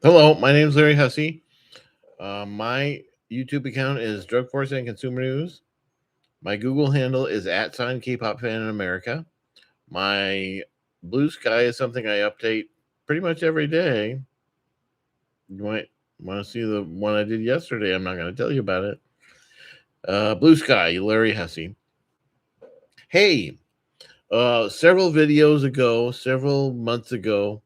Hello, my name is Larry Hussey. My YouTube account is Drug Force and Consumer News. My Google handle is @K-pop fan in America. My Blue Sky is something I update pretty much every day. You might want to see the one I did yesterday. I'm not going to tell you about it. Blue Sky, Larry Hussey. Hey, several videos ago, several months ago,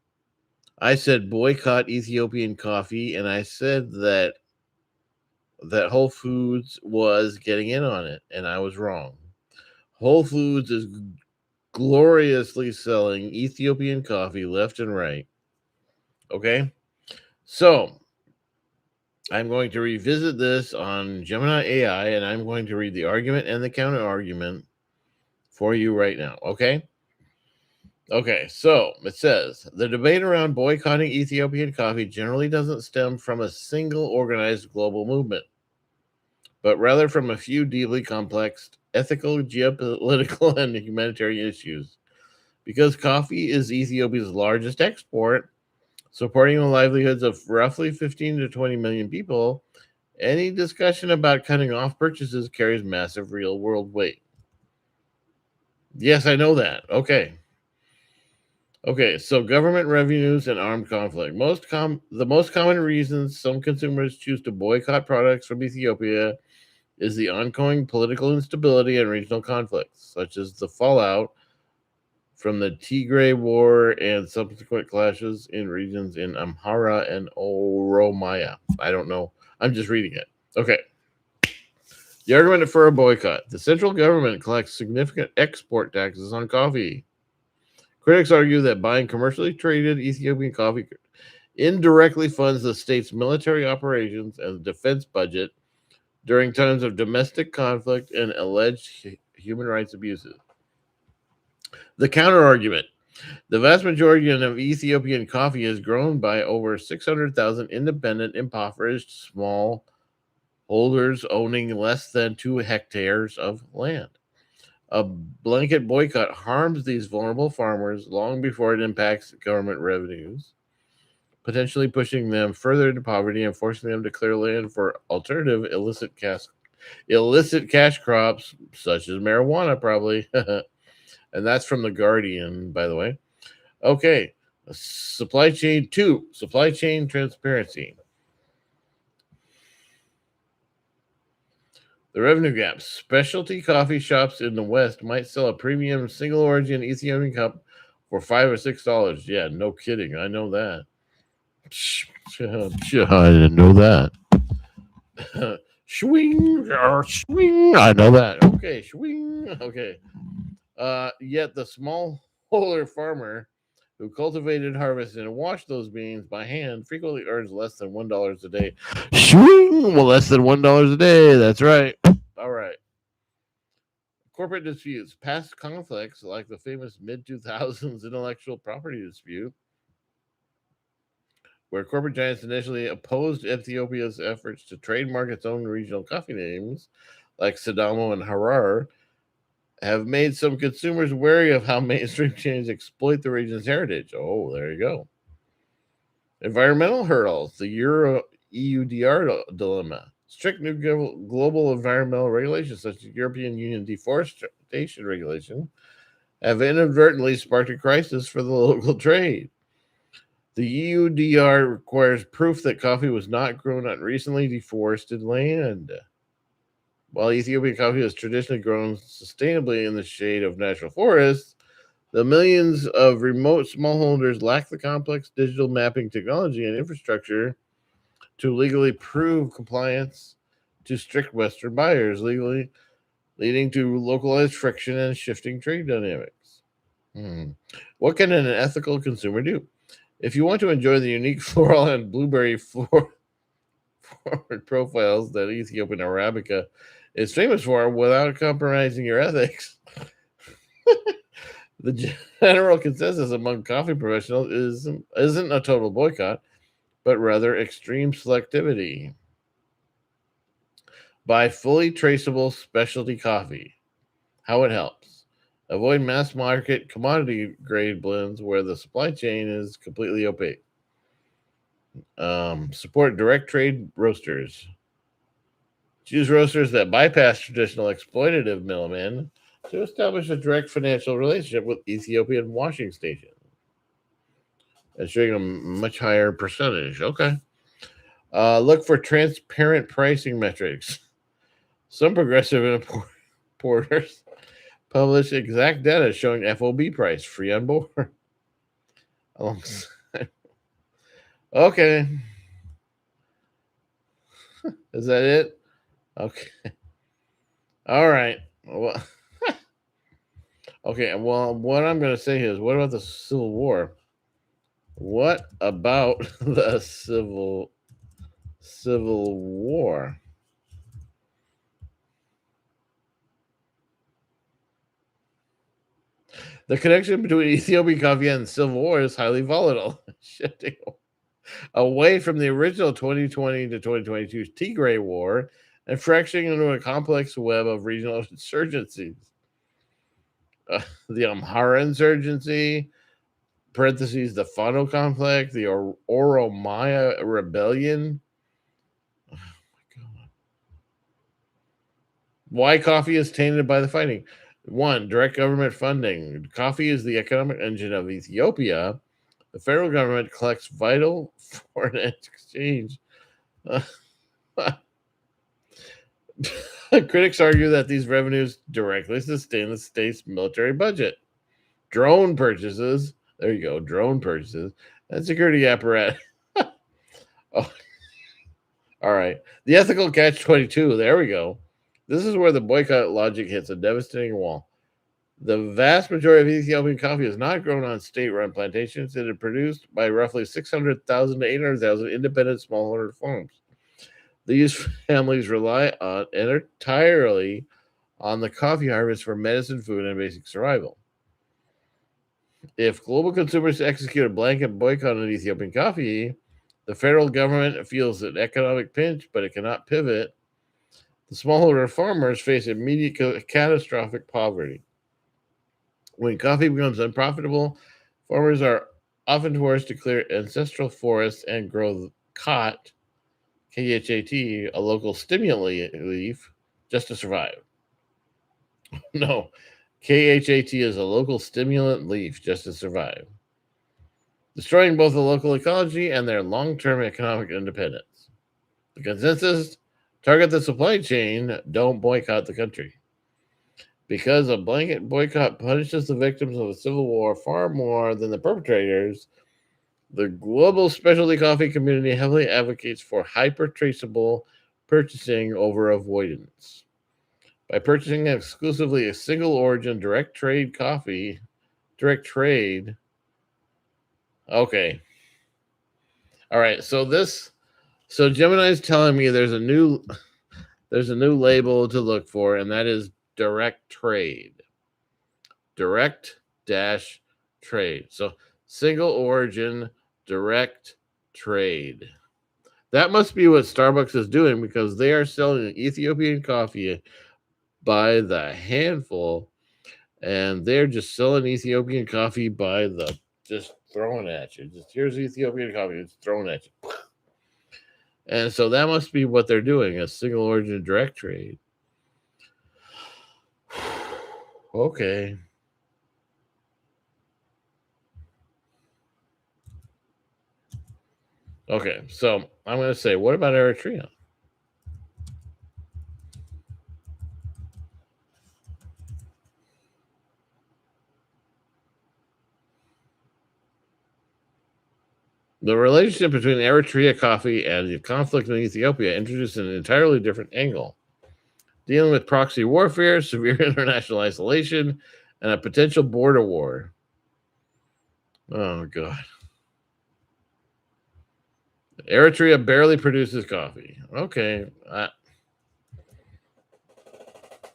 I said boycott Ethiopian coffee, and I said that Whole Foods was getting in on it, and I was wrong. Whole Foods is gloriously selling Ethiopian coffee left and right. Okay? So, I'm going to revisit this on Gemini AI, and I'm going to read the argument and the counter argument for you right now. Okay? Okay, so it says the debate around boycotting Ethiopian coffee generally doesn't stem from a single organized global movement, but rather from a few deeply complex ethical, geopolitical, and humanitarian issues. Because coffee is Ethiopia's largest export, supporting the livelihoods of roughly 15 to 20 million people, any discussion about cutting off purchases carries massive real world weight. Yes, I know that. Okay. Okay, so government revenues and armed conflict. The most common reasons some consumers choose to boycott products from Ethiopia is the ongoing political instability and regional conflicts, such as the fallout from the Tigray War and subsequent clashes in regions in Amhara and Oromia. I don't know. I'm just reading it. Okay. The argument for a boycott. The central government collects significant export taxes on coffee. Critics argue that buying commercially traded Ethiopian coffee indirectly funds the state's military operations and defense budget during times of domestic conflict and alleged human rights abuses. The counter argument. The vast majority of Ethiopian coffee is grown by over 600,000 independent, impoverished small holders owning less than 2 hectares of land. A blanket boycott harms these vulnerable farmers long before it impacts government revenues, potentially pushing them further into poverty and forcing them to clear land for alternative illicit cash crops such as marijuana, probably. And that's from the Guardian, by the way. Okay, supply chain transparency. The revenue gap. Specialty coffee shops in the West might sell a premium single origin Ethiopian cup for $5 or $6. Yeah, no kidding. I know that. I didn't know that. Swing, swing. I know that. Okay, swing. Okay. Yet the smallholder farmer who cultivated, harvested, and washed those beans by hand frequently earns less than $1 a day. Swing! Well, less than $1 a day. That's right. All right. Corporate disputes. Past conflicts, like the famous mid 2000s intellectual property dispute, where corporate giants initially opposed Ethiopia's efforts to trademark its own regional coffee names, like Sidamo and Harar, have made some consumers wary of how mainstream chains exploit the region's heritage. Oh, there you go. Environmental hurdles, the Euro EUDR dilemma. Strict new global environmental regulations, such as European Union deforestation regulation, have inadvertently sparked a crisis for the local trade. The EUDR requires proof that coffee was not grown on recently deforested land. While Ethiopian coffee is traditionally grown sustainably in the shade of natural forests, the millions of remote smallholders lack the complex digital mapping technology and infrastructure to legally prove compliance to strict Western buyers, legally leading to localized friction and shifting trade dynamics. Hmm. What can an ethical consumer do? If you want to enjoy the unique floral and blueberry forward profiles that Ethiopian Arabica is famous for without compromising your ethics, the general consensus among coffee professionals isn't a total boycott, but rather extreme selectivity. Buy fully traceable specialty coffee. How it helps. Avoid mass market commodity grade blends where the supply chain is completely opaque. Support direct trade roasters. Choose roasters that bypass traditional exploitative middlemen to establish a direct financial relationship with Ethiopian washing stations, ensuring a much higher percentage. Okay. Look for transparent pricing metrics. Some progressive importers publish exact data showing FOB price free on board. Okay. Is that it? Okay. All right. Well, okay. Well, what I'm going to say is, what about the Civil War? What about the Civil War? The connection between Ethiopian coffee and the Civil War is highly volatile, shifting away from the original 2020 to 2022 Tigray War and fracturing into a complex web of regional insurgencies. The Amhara insurgency, parentheses, the Fano conflict, the Oromaya rebellion. Oh my God. Why coffee is tainted by the fighting? One, direct government funding. Coffee is the economic engine of Ethiopia. The federal government collects vital foreign exchange. Critics argue that these revenues directly sustain the state's military budget. Drone purchases, there you go, drone purchases, and security apparatus. Oh, all right. The ethical catch 22, there we go. This is where the boycott logic hits a devastating wall. The vast majority of Ethiopian coffee is not grown on state run plantations. It is produced by roughly 600,000 to 800,000 independent smallholder farms. These families rely on entirely on the coffee harvest for medicine, food, and basic survival. If global consumers execute a blanket boycott on Ethiopian coffee, the federal government feels an economic pinch, but it cannot pivot. The smallholder farmers face immediate catastrophic poverty. When coffee becomes unprofitable, farmers are often forced to clear ancestral forests and grow khat, KHAT, a local stimulant leaf, just to survive. No, KHAT is a local stimulant leaf just to survive, destroying both the local ecology and their long term economic independence. The consensus: target the supply chain, don't boycott the country. Because a blanket boycott punishes the victims of a civil war far more than the perpetrators, the global specialty coffee community heavily advocates for hyper traceable purchasing over avoidance. By purchasing exclusively a single origin direct trade coffee, direct trade. Okay. All right. So Gemini is telling me there's a new label to look for, and that is direct trade. Direct dash trade. So single origin direct trade. That must be what Starbucks is doing, because they are selling Ethiopian coffee by the handful, and they're just selling Ethiopian coffee by the just throwing at you. Just here's Ethiopian coffee, it's thrown at you. And so that must be what they're doing, a single origin direct trade. Okay. Okay, so I'm going to say, what about Eritrea? The relationship between Eritrea coffee and the conflict in Ethiopia introduced an entirely different angle, dealing with proxy warfare, severe international isolation, and a potential border war. Oh, God. Eritrea barely produces coffee. Okay. All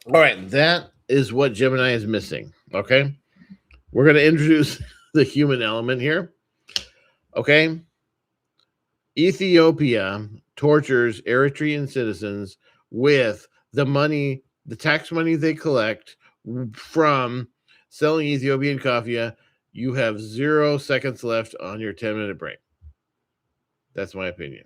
right. That is what Gemini is missing. Okay. We're going to introduce the human element here. Okay. Ethiopia tortures Eritrean citizens with the tax money they collect from selling Ethiopian coffee. You have 0 seconds left on your 10-minute break. That's my opinion.